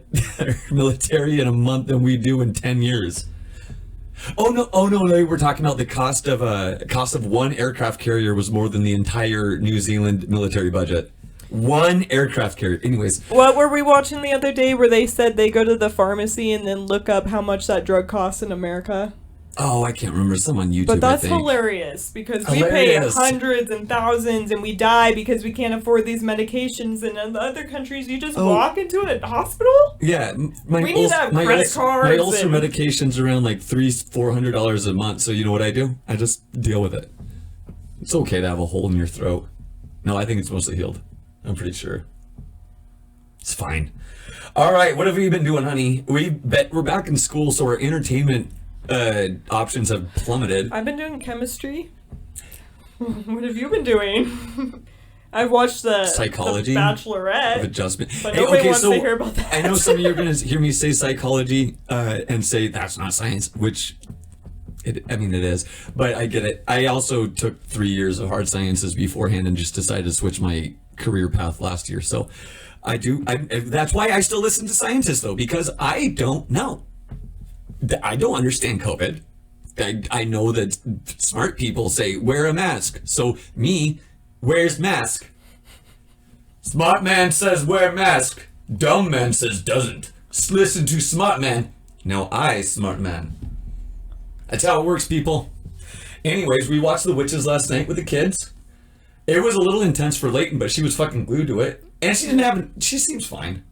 military in a month than we do in 10 years. Oh no! We're talking about the cost of one aircraft carrier was more than the entire New Zealand military budget. One aircraft carrier. Anyways. What were we watching the other day where they said they go to the pharmacy and then look up how much that drug costs in America? Oh, I can't remember. Some on YouTube, but that's hilarious because we pay hundreds and thousands and we die because we can't afford these medications. And in the other countries, you just walk into a hospital? Yeah. We need to have credit cards. My ulcer medication's around like $300-400 a month. So you know what I do? I just deal with it. It's okay to have a hole in your throat. No, I think it's mostly healed. I'm pretty sure. It's fine. All right, what have you been doing, honey? We're back in school, so our entertainment options have plummeted. I've been doing chemistry. What have you been doing? I've watched the Psychology the Bachelorette of Adjustment. But nobody wants to hear about that. I know some of you are going to hear me say psychology and say that's not science, which it is. But I get it. I also took 3 years of hard sciences beforehand and just decided to switch my career path last year. So that's why I still listen to scientists, though, because I don't know. I don't understand COVID. I know that smart people say wear a mask. So me wears mask. Smart man says wear mask. Dumb man says doesn't. Listen to smart man. Now I smart man. That's how it works, people. Anyways, we watched The Witches last night with the kids. It was a little intense for Leighton, but she was fucking glued to it. And she seems fine.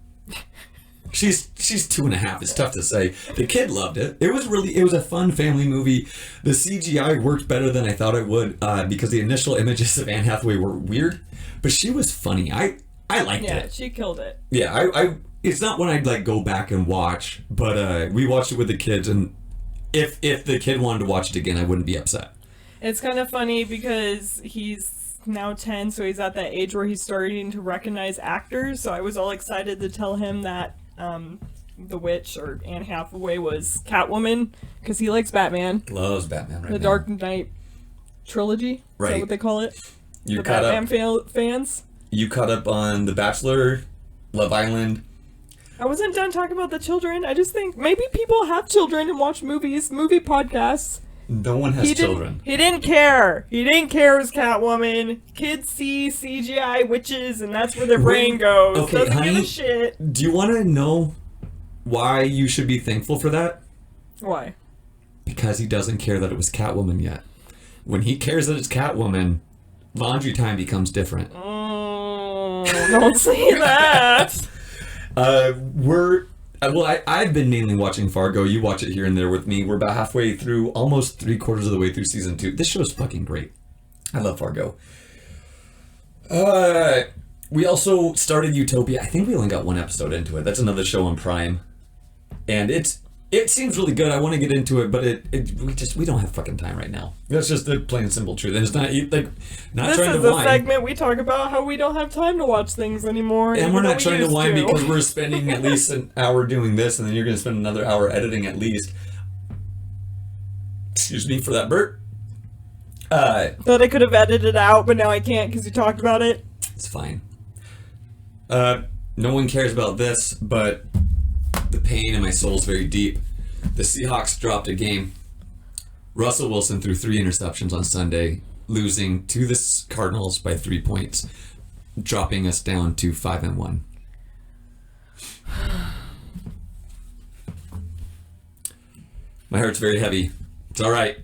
She's 2.5. It's tough to say. The kid loved it. It was a fun family movie. The CGI worked better than I thought it would because the initial images of Anne Hathaway were weird, but she was funny. I liked it. Yeah, she killed it. Yeah, I it's not one I'd like go back and watch, but we watched it with the kids, and if the kid wanted to watch it again, I wouldn't be upset. It's kind of funny because he's now 10, so he's at that age where he's starting to recognize actors. So I was all excited to tell him that the witch or Anne Hathaway was Catwoman because he likes Batman. Loves Batman right now. The Dark Knight trilogy. Right. Is that what they call it? You the caught Batman up, fans. You caught up on The Bachelor, Love Island. I wasn't done talking about the children. I just think maybe people have children and watch movie podcasts. No one has children. He didn't care. He didn't care as Catwoman. Kids see CGI witches, and that's where their brain goes. Okay, Doesn't honey, give a shit. do you want to know why you should be thankful for that? Why? Because he doesn't care that it was Catwoman yet. When he cares that it's Catwoman, laundry time becomes different. Don't say that. I've been mainly watching Fargo. You watch it here and there with me. We're about halfway through, almost 3/4 of the way through season 2. This show's fucking great. I love Fargo. We also started Utopia. I think we only got 1 episode into it. That's another show on Prime, and it seems really good. I want to get into it, but we don't have fucking time right now. That's just the plain and simple truth. And it's not like not this trying to whine. This is a segment we talk about how we don't have time to watch things anymore. And we're not trying to whine because we're spending at least an hour doing this, and then you're going to spend another hour editing at least. Excuse me for that burp. Thought I could have edited it out, but now I can't because you talked about it. It's fine. No one cares about this, but the pain in my soul is very deep. The Seahawks dropped a game. Russell Wilson threw 3 interceptions on Sunday, losing to the Cardinals by 3 points, dropping us down to 5-1. My heart's very heavy. It's all right.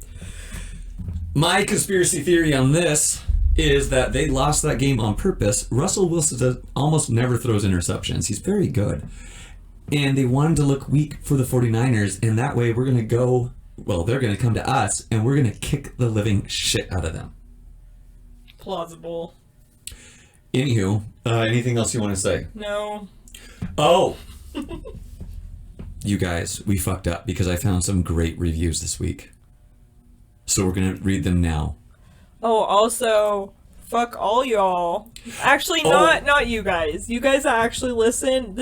My conspiracy theory on this is that they lost that game on purpose. Russell Wilson almost never throws interceptions. He's very good. And they wanted to look weak for the 49ers, and that way we're going to go, well, they're going to come to us, and we're going to kick the living shit out of them. Plausible. Anywho, anything else you want to say? No. Oh! You guys, we fucked up because I found some great reviews this week. So we're going to read them now. Oh, also, fuck all y'all. Actually, not you guys. You guys actually listen.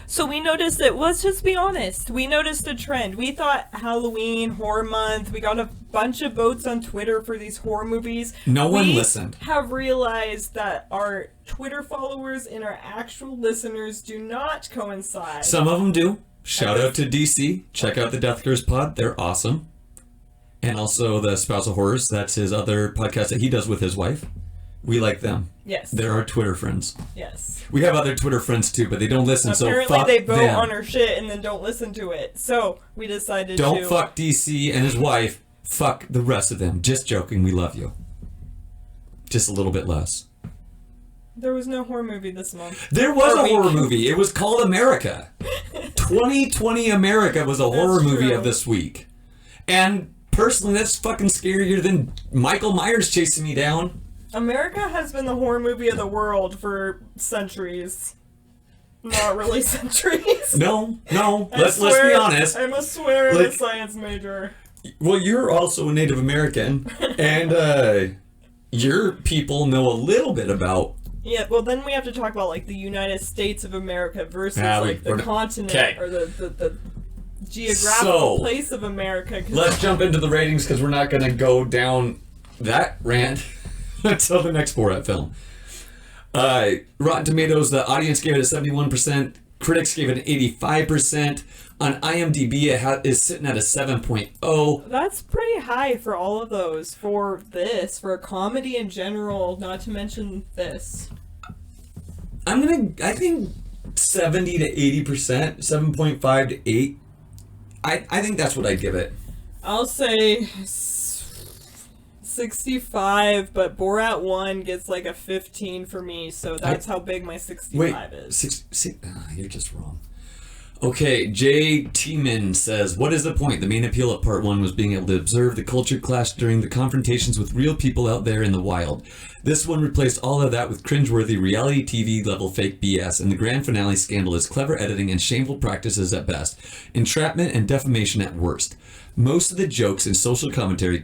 So we noticed that, let's just be honest. We noticed a trend. We thought Halloween, horror month. We got a bunch of votes on Twitter for these horror movies. No one listened. We have realized that our Twitter followers and our actual listeners do not coincide. Some of them do. Shout out to DC. Check out the Death Curse Pod. They're awesome. And also the Spousal Horrors. That's his other podcast that he does with his wife. We like them. Yes. They're our Twitter friends. Yes. We have other Twitter friends too, but they don't listen. Apparently so fuck they vote them. on our shit and then don't listen to it. So we decided Don't fuck DC and his wife. Fuck the rest of them. Just joking. We love you. Just a little bit less. There was no horror movie this month. There was a horror movie. It was called America. 2020 America was a horror movie of this week. And personally, that's fucking scarier than Michael Myers chasing me down. America has been the horror movie of the world for centuries. Not really centuries. No. Let's be honest. I'm a swear I'm a science major. Well, you're also a Native American, and your people know a little bit about. Yeah, well, then we have to talk about like the United States of America versus like the continent or the geographical place of America. Let's jump into the ratings because we're not going to go down that rant until the next Borat film. Rotten Tomatoes, the audience gave it a 71%. Critics gave it an 85%. On IMDb, it is sitting at a 7.0. That's pretty high for all of those. For a comedy in general, not to mention this. I think 70 to 80%, 7.5 to 8. I think that's what I'd give it. I'll say 65, but Borat 1 gets like a 15 for me, so that's how big my 65 is. You're just wrong. Okay, Jay Tiemann says, what is the point? The main appeal of part 1 was being able to observe the culture clash during the confrontations with real people out there in the wild. This one replaced all of that with cringeworthy reality TV level fake BS, and the grand finale scandal is clever editing and shameful practices at best, entrapment and defamation at worst. Most of the jokes and social commentary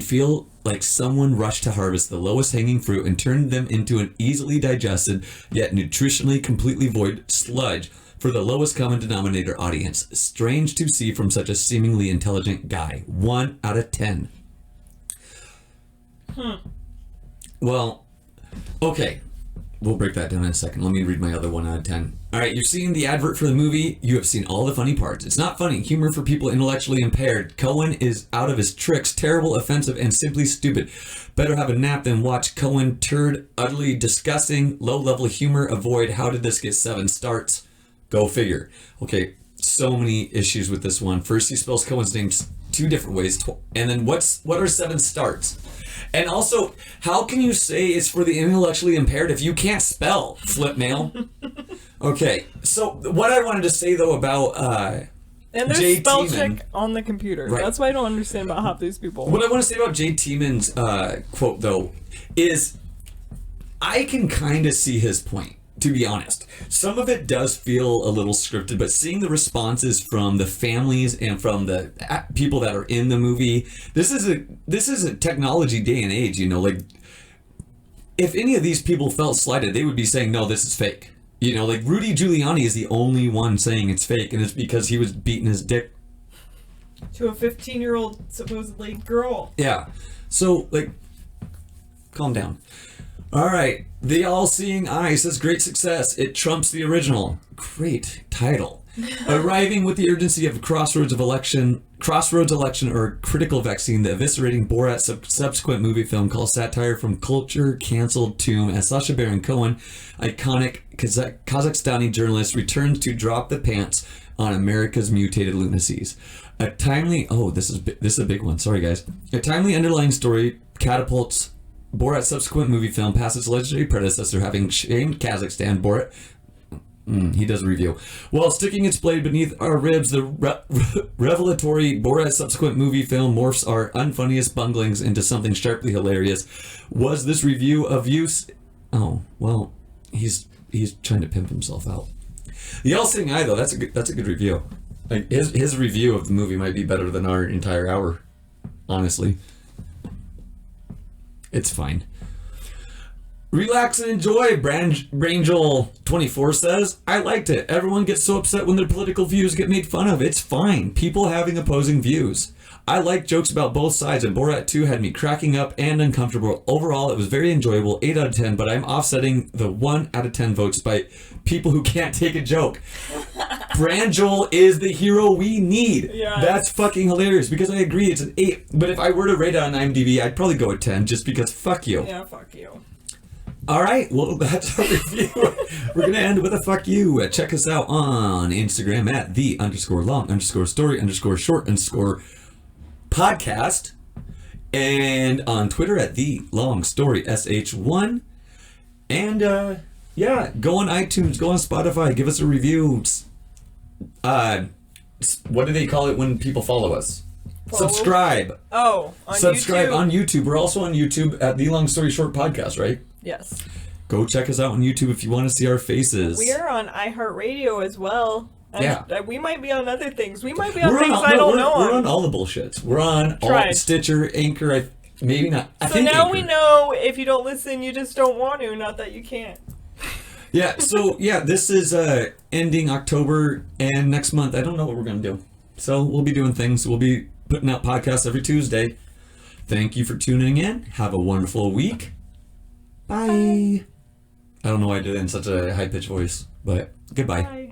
feel like someone rushed to harvest the lowest hanging fruit and turned them into an easily digested, yet nutritionally completely void sludge for the lowest common denominator audience. Strange to see from such a seemingly intelligent guy. 1 out of 10. Well, okay. We'll break that down in a second. Let me read my other 1 out of 10. Alright, you're seeing the advert for the movie. You have seen all the funny parts. It's not funny. Humor for people intellectually impaired. Cohen is out of his tricks. Terrible, offensive, and simply stupid. Better have a nap than watch Cohen turd. Utterly disgusting. Low-level humor. Avoid. How did this get 7 starts? Go figure. Okay, so many issues with this one. First, he spells Cohen's name 2 different ways. And then what are 7 starts? And also, how can you say it's for the intellectually impaired if you can't spell, flip mail? Okay, so what I wanted to say, though, about and there's Jay spell Tiemann, check on the computer. Right. That's what I don't understand about half these people. What I want to say about Jay Tiemann's quote, though, is I can kind of see his point, to be honest. Some of it does feel a little scripted, but seeing the responses from the families and from the people that are in the movie, this is a technology day and age, you know, like if any of these people felt slighted, they would be saying, no, this is fake. You know, like Rudy Giuliani is the only one saying it's fake, and it's because he was beating his dick to a 15-year-old supposedly girl. Yeah. So, like, calm down. All right. The All-Seeing Eye says great success. It trumps the original. Great title. Arriving with the urgency of a crossroads election or critical vaccine, the eviscerating Borat subsequent movie film called satire from culture canceled tomb as Sacha Baron Cohen, iconic Kazakhstani journalist, returns to drop the pants on America's mutated lunacies. A timely this is a big one. Sorry guys. A timely underlying story catapults Borat's subsequent movie film past its legendary predecessor, having shamed Kazakhstan. Borat. He does a review. While sticking its blade beneath our ribs, the revelatory Borat subsequent movie film morphs our unfunniest bunglings into something sharply hilarious. Was this review of use? Oh, well, he's trying to pimp himself out. The All-Seeing Eye, though, that's a good review. Like his review of the movie might be better than our entire hour, honestly. It's fine. Relax and enjoy, Brangel24 says. I liked it. Everyone gets so upset when their political views get made fun of. It's fine. People having opposing views. I like jokes about both sides, and Borat 2 had me cracking up and uncomfortable. Overall, it was very enjoyable, 8 out of 10, but I'm offsetting the 1 out of 10 votes by people who can't take a joke. Brangel is the hero we need. Yes. That's fucking hilarious, because I agree it's an 8, but if I were to rate it on IMDb, I'd probably go a 10, just because fuck you. Yeah, fuck you. All right, well, that's our review. We're going to end with a fuck you. Check us out on Instagram at the_long_story_short_podcast. And on Twitter at the_long_story_sh1. And, yeah, go on iTunes, go on Spotify, give us a review. What do they call it when people follow us? Subscribe. Oh, on Subscribe YouTube. on YouTube. We're also on YouTube at The Long Story Short Podcast, right? Yes. Go check us out on YouTube if you want to see our faces. We are on iHeartRadio as well. Yeah. We might be on other things. We might be on things I don't know We're on. on all the bullshits. We're on all Stitcher, Anchor, maybe not. I think now Anchor. we know if you don't listen, you just don't want to, not that you can't. Yeah, so this is ending October, and next month, I don't know what we're going to do. So we'll be doing things. We'll be putting out podcasts every Tuesday. Thank you for tuning in. Have a wonderful week. Bye. I don't know why I did it in such a high-pitched voice, but goodbye. Bye.